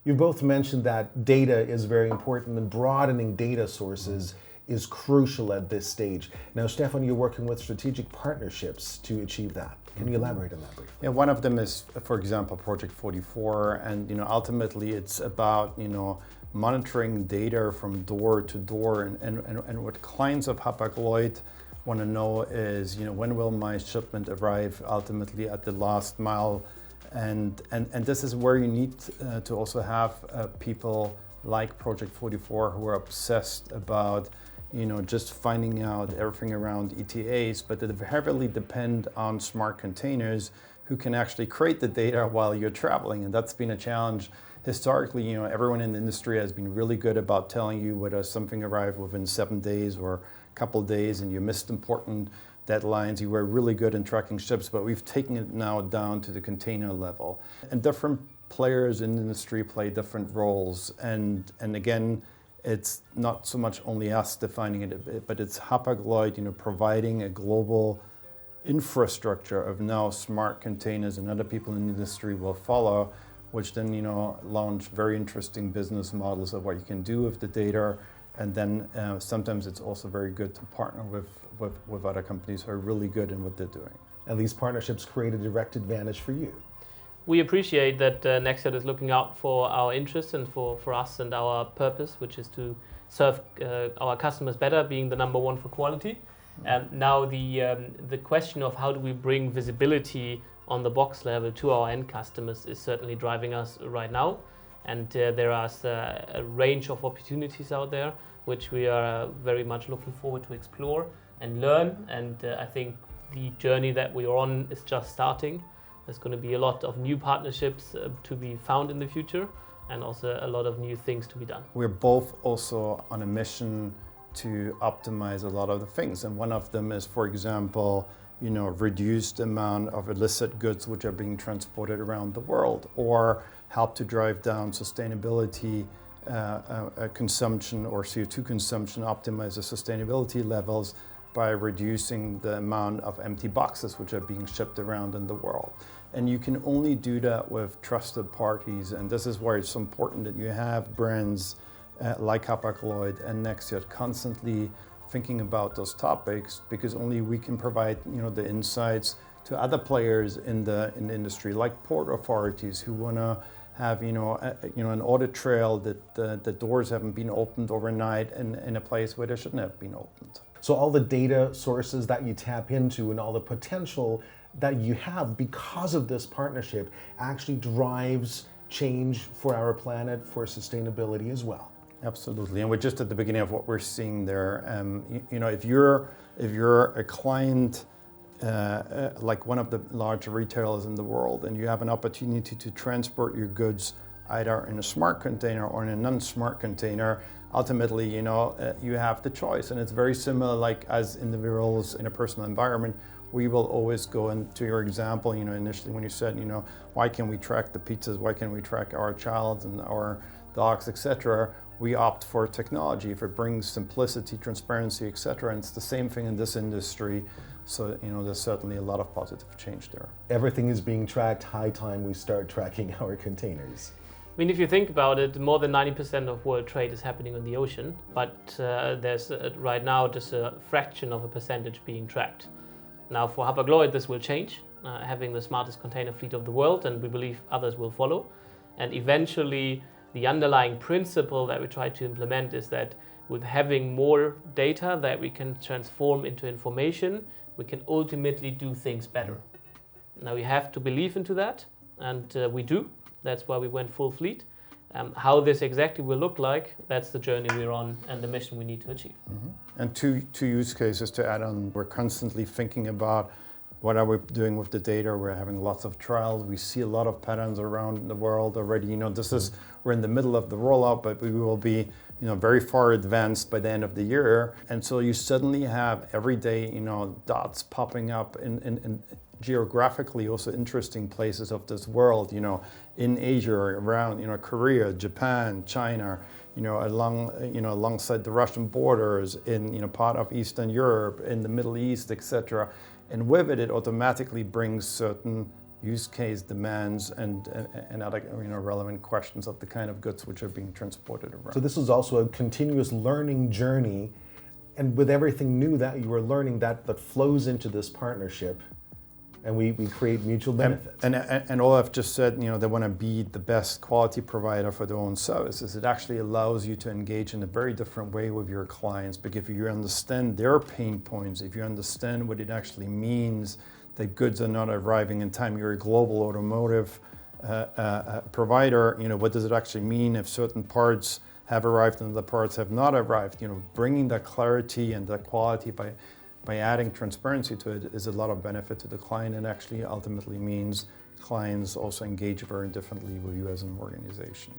You both mentioned that data is very important and broadening data sources is crucial at this stage. Now, Stefan, you're working with strategic partnerships to achieve that. Can you elaborate on that briefly? Yeah, one of them is, for example, Project 44, and ultimately it's about monitoring data from door to door, and what clients of Hapag-Lloyd want to know is when will my shipment arrive ultimately at the last mile, and this is where you need to also have people like Project 44 who are obsessed about just finding out everything around ETAs, but that heavily depend on smart containers who can actually create the data while you're traveling. And that's been a challenge. Historically, everyone in the industry has been really good about telling you whether something arrived within 7 days or a couple of days and you missed important deadlines. You were really good in tracking ships, but we've taken it now down to the container level. And different players in the industry play different roles. And again, it's not so much only us defining it, but it's Hapag-Lloyd, providing a global infrastructure of now smart containers, and other people in the industry will follow, which then, launch very interesting business models of what you can do with the data. And then sometimes it's also very good to partner with other companies who are really good in what they're doing. And these partnerships create a direct advantage for you. We appreciate that Nexxiot is looking out for our interests and for us and our purpose, which is to serve our customers better, being the number one for quality. And now the question of how do we bring visibility on the box level to our end customers is certainly driving us right now. And there are a range of opportunities out there, which we are very much looking forward to explore and learn. And I think the journey that we are on is just starting. There's going to be a lot of new partnerships to be found in the future, and also a lot of new things to be done. We're both also on a mission to optimize a lot of the things. And one of them is, for example, reduce the amount of illicit goods which are being transported around the world, or help to drive down sustainability consumption or CO2 consumption, optimize the sustainability levels by reducing the amount of empty boxes which are being shipped around in the world. And you can only do that with trusted parties, and this is why it's so important that you have brands like Hapag-Lloyd and Nexxiot constantly thinking about those topics, because only we can provide the insights to other players in the industry, like port authorities who want to have an audit trail that the doors haven't been opened overnight in a place where they shouldn't have been opened. So all the data sources that you tap into and all the potential that you have because of this partnership actually drives change for our planet, for sustainability as well. Absolutely, and we're just at the beginning of what we're seeing there. If you're a client like one of the large retailers in the world, and you have an opportunity to transport your goods either in a smart container or in a non-smart container, ultimately, you have the choice. And it's very similar, like as individuals in a personal environment, we will always go into your example, initially when you said, why can we track the pizzas? Why can't we track our child and our dogs, etc.? We opt for technology if it brings simplicity, transparency, etc. And it's the same thing in this industry. So, there's certainly a lot of positive change there. Everything is being tracked. High time we start tracking our containers. I mean, if you think about it, more than 90% of world trade is happening on the ocean, but there's right now just a fraction of a percentage being tracked. Now, for Hapag-Lloyd, this will change, having the smartest container fleet of the world, and we believe others will follow. And eventually, the underlying principle that we try to implement is that with having more data that we can transform into information, we can ultimately do things better. Now, we have to believe into that, and we do. That's why we went full fleet. How this exactly will look like, that's the journey we're on and the mission we need to achieve. Mm-hmm. And two use cases to add on. We're constantly thinking about what are we doing with the data. We're having lots of trials. We see a lot of patterns around the world already. We're in the middle of the rollout, but we will be very far advanced by the end of the year. And so you suddenly have every day, dots popping up in geographically also interesting places of this world, in Asia, around, Korea, Japan, China, alongside the Russian borders, in, part of Eastern Europe, in the Middle East, etc. And with it, it automatically brings certain use case demands and other relevant questions of the kind of goods which are being transported around. So this is also a continuous learning journey, and with everything new that you are learning that flows into this partnership, and we create mutual benefits. And all I've just said, they want to be the best quality provider for their own services. It actually allows you to engage in a very different way with your clients, because if you understand their pain points, if you understand what it actually means that goods are not arriving in time, you're a global automotive provider, what does it actually mean if certain parts have arrived and the parts have not arrived? Bringing that clarity and that quality by adding transparency to it is a lot of benefit to the client, and actually ultimately means clients also engage very differently with you as an organization.